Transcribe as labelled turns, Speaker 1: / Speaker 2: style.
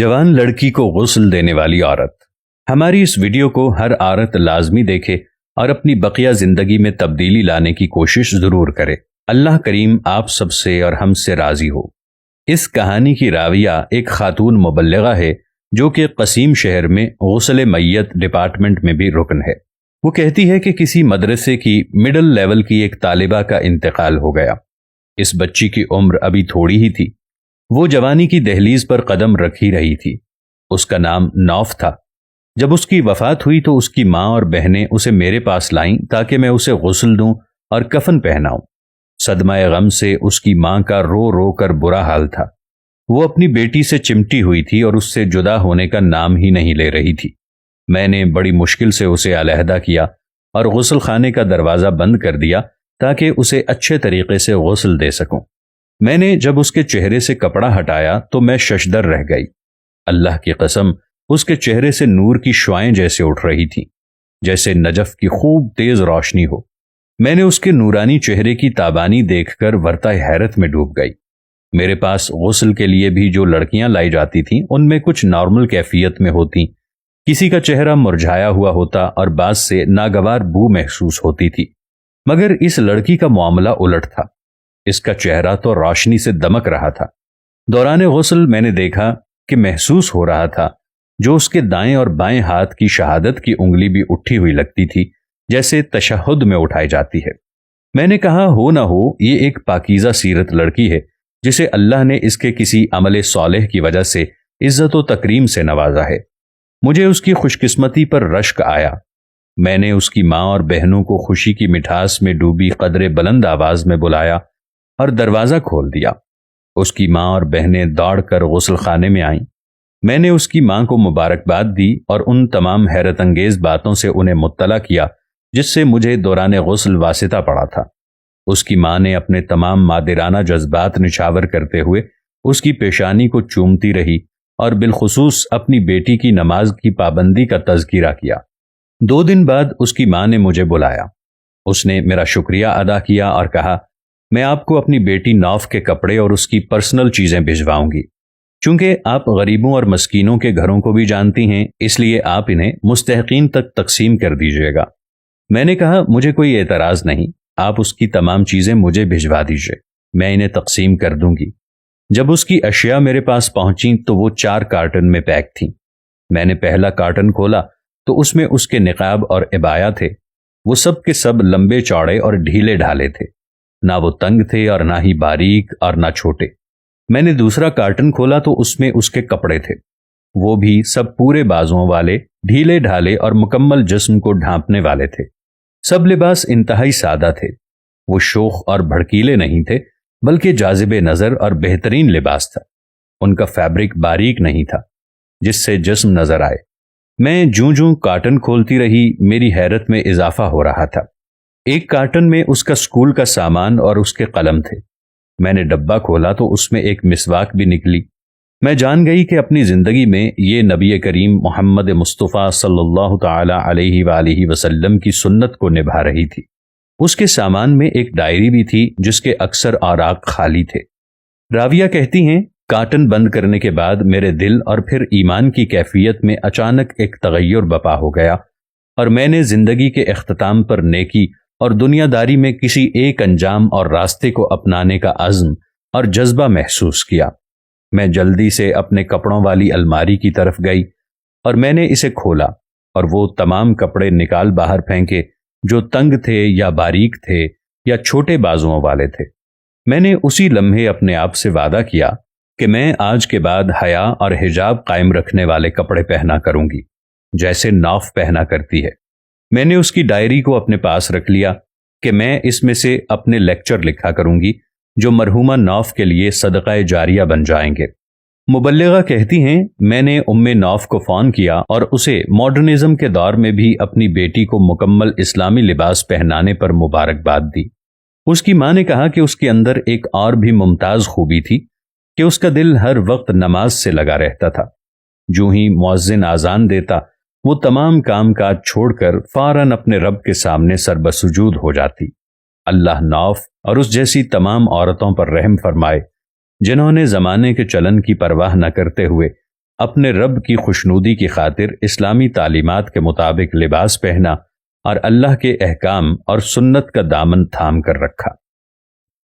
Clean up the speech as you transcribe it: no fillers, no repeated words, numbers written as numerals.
Speaker 1: جوان لڑکی کو غسل دینے والی عورت۔ ہماری اس ویڈیو کو ہر عورت لازمی دیکھے اور اپنی بقیہ زندگی میں تبدیلی لانے کی کوشش ضرور کرے۔ اللہ کریم آپ سب سے اور ہم سے راضی ہو۔ اس کہانی کی راویہ ایک خاتون مبلغہ ہے جو کہ قصیم شہر میں غسل میت ڈپارٹمنٹ میں بھی رکن ہے۔ وہ کہتی ہے کہ کسی مدرسے کی مڈل لیول کی ایک طالبہ کا انتقال ہو گیا۔ اس بچی کی عمر ابھی تھوڑی ہی تھی۔ وہ جوانی کی دہلیز پر قدم رکھ ہی رہی تھی۔ اس کا نام نوف تھا۔ جب اس کی وفات ہوئی تو اس کی ماں اور بہنیں اسے میرے پاس لائیں تاکہ میں اسے غسل دوں اور کفن پہناؤں۔ صدمہ غم سے اس کی ماں کا رو رو کر برا حال تھا۔ وہ اپنی بیٹی سے چمٹی ہوئی تھی اور اس سے جدا ہونے کا نام ہی نہیں لے رہی تھی۔ میں نے بڑی مشکل سے اسے علیحدہ کیا اور غسل خانے کا دروازہ بند کر دیا تاکہ اسے اچھے طریقے سے غسل دے سکوں۔ میں نے جب اس کے چہرے سے کپڑا ہٹایا تو میں ششدر رہ گئی۔ اللہ کی قسم، اس کے چہرے سے نور کی شعائیں جیسے اٹھ رہی تھیں، جیسے نجف کی خوب تیز روشنی ہو۔ میں نے اس کے نورانی چہرے کی تابانی دیکھ کر ورطہ حیرت میں ڈوب گئی۔ میرے پاس غسل کے لیے بھی جو لڑکیاں لائی جاتی تھیں ان میں کچھ نارمل کیفیت میں ہوتیں، کسی کا چہرہ مرجھایا ہوا ہوتا اور بعض سے ناگوار بو محسوس ہوتی تھی، مگر اس لڑکی کا معاملہ الٹ تھا۔ اس کا چہرہ تو روشنی سے دمک رہا تھا۔ دوران غسل میں نے دیکھا کہ محسوس ہو رہا تھا جو اس کے دائیں اور بائیں ہاتھ کی شہادت کی انگلی بھی اٹھی ہوئی لگتی تھی، جیسے تشہد میں اٹھائی جاتی ہے۔ میں نے کہا ہو نہ ہو یہ ایک پاکیزہ سیرت لڑکی ہے جسے اللہ نے اس کے کسی عمل صالح کی وجہ سے عزت و تکریم سے نوازا ہے۔ مجھے اس کی خوش قسمتی پر رشک آیا۔ میں نے اس کی ماں اور بہنوں کو خوشی کی مٹھاس میں ڈوبی قدرے بلند آواز میں بلایا اور دروازہ کھول دیا۔ اس کی ماں اور بہنیں دوڑ کر غسل خانے میں آئیں۔ میں نے اس کی ماں کو مبارکباد دی اور ان تمام حیرت انگیز باتوں سے انہیں مطلع کیا جس سے مجھے دوران غسل واسطہ پڑا تھا۔ اس کی ماں نے اپنے تمام مادرانہ جذبات نچھاور کرتے ہوئے اس کی پیشانی کو چومتی رہی اور بالخصوص اپنی بیٹی کی نماز کی پابندی کا تذکرہ کیا۔ 2 دن بعد اس کی ماں نے مجھے بلایا۔ اس نے میرا شکریہ ادا کیا اور کہا میں آپ کو اپنی بیٹی نوف کے کپڑے اور اس کی پرسنل چیزیں بھجواؤں گی۔ چونکہ آپ غریبوں اور مسکینوں کے گھروں کو بھی جانتی ہیں، اس لیے آپ انہیں مستحقین تک تقسیم کر دیجیے گا۔ میں نے کہا مجھے کوئی اعتراض نہیں، آپ اس کی تمام چیزیں مجھے بھجوا دیجیے، میں انہیں تقسیم کر دوں گی۔ جب اس کی اشیاء میرے پاس پہنچیں تو وہ 4 کارٹن میں پیک تھیں۔ میں نے پہلا کارٹن کھولا تو اس میں اس کے نقاب اور عبایا تھے۔ وہ سب کے سب لمبے چوڑے اور ڈھیلے ڈھالے تھے، نہ وہ تنگ تھے اور نہ ہی باریک اور نہ چھوٹے۔ میں نے دوسرا کارٹن کھولا تو اس میں اس کے کپڑے تھے، وہ بھی سب پورے بازوؤں والے، ڈھیلے ڈھالے اور مکمل جسم کو ڈھانپنے والے تھے۔ سب لباس انتہائی سادہ تھے۔ وہ شوخ اور بھڑکیلے نہیں تھے بلکہ جاذب نظر اور بہترین لباس تھا۔ ان کا فیبرک باریک نہیں تھا جس سے جسم نظر آئے۔ میں جوں جوں کارٹن کھولتی رہی میری حیرت میں اضافہ ہو رہا تھا۔ ایک کارٹن میں اس کا اسکول کا سامان اور اس کے قلم تھے۔ میں نے ڈبہ کھولا تو اس میں ایک مسواک بھی نکلی۔ میں جان گئی کہ اپنی زندگی میں یہ نبی کریم محمد مصطفیٰ صلی اللہ تعالی علیہ وآلہ وسلم کی سنت کو نبھا رہی تھی۔ اس کے سامان میں ایک ڈائری بھی تھی جس کے اکثر اوراق خالی تھے۔ راویہ کہتی ہیں کارٹن بند کرنے کے بعد میرے دل اور پھر ایمان کی کیفیت میں اچانک ایک تغیر بپا ہو گیا اور میں نے زندگی کے اختتام پر نیکی اور دنیا داری میں کسی ایک انجام اور راستے کو اپنانے کا عزم اور جذبہ محسوس کیا۔ میں جلدی سے اپنے کپڑوں والی الماری کی طرف گئی اور میں نے اسے کھولا اور وہ تمام کپڑے نکال باہر پھینکے جو تنگ تھے یا باریک تھے یا چھوٹے بازوؤں والے تھے۔ میں نے اسی لمحے اپنے آپ سے وعدہ کیا کہ میں آج کے بعد حیا اور حجاب قائم رکھنے والے کپڑے پہنا کروں گی جیسے نوف پہنا کرتی ہے۔ میں نے اس کی ڈائری کو اپنے پاس رکھ لیا کہ میں اس میں سے اپنے لیکچر لکھا کروں گی جو مرحومہ نوف کے لیے صدقہ جاریہ بن جائیں گے۔ مبلغہ کہتی ہیں میں نے نوف کو فون کیا اور اسے ماڈرنزم کے دور میں بھی اپنی بیٹی کو مکمل اسلامی لباس پہنانے پر مبارکباد دی۔ اس کی ماں نے کہا کہ اس کے اندر ایک اور بھی ممتاز خوبی تھی کہ اس کا دل ہر وقت نماز سے لگا رہتا تھا۔ جو ہی مؤذن اذان دیتا وہ تمام کام کاج چھوڑ کر فوراً اپنے رب کے سامنے سربسجود ہو جاتی۔ اللہ نوف اور اس جیسی تمام عورتوں پر رحم فرمائے جنہوں نے زمانے کے چلن کی پرواہ نہ کرتے ہوئے اپنے رب کی خوشنودی کی خاطر اسلامی تعلیمات کے مطابق لباس پہنا اور اللہ کے احکام اور سنت کا دامن تھام کر رکھا۔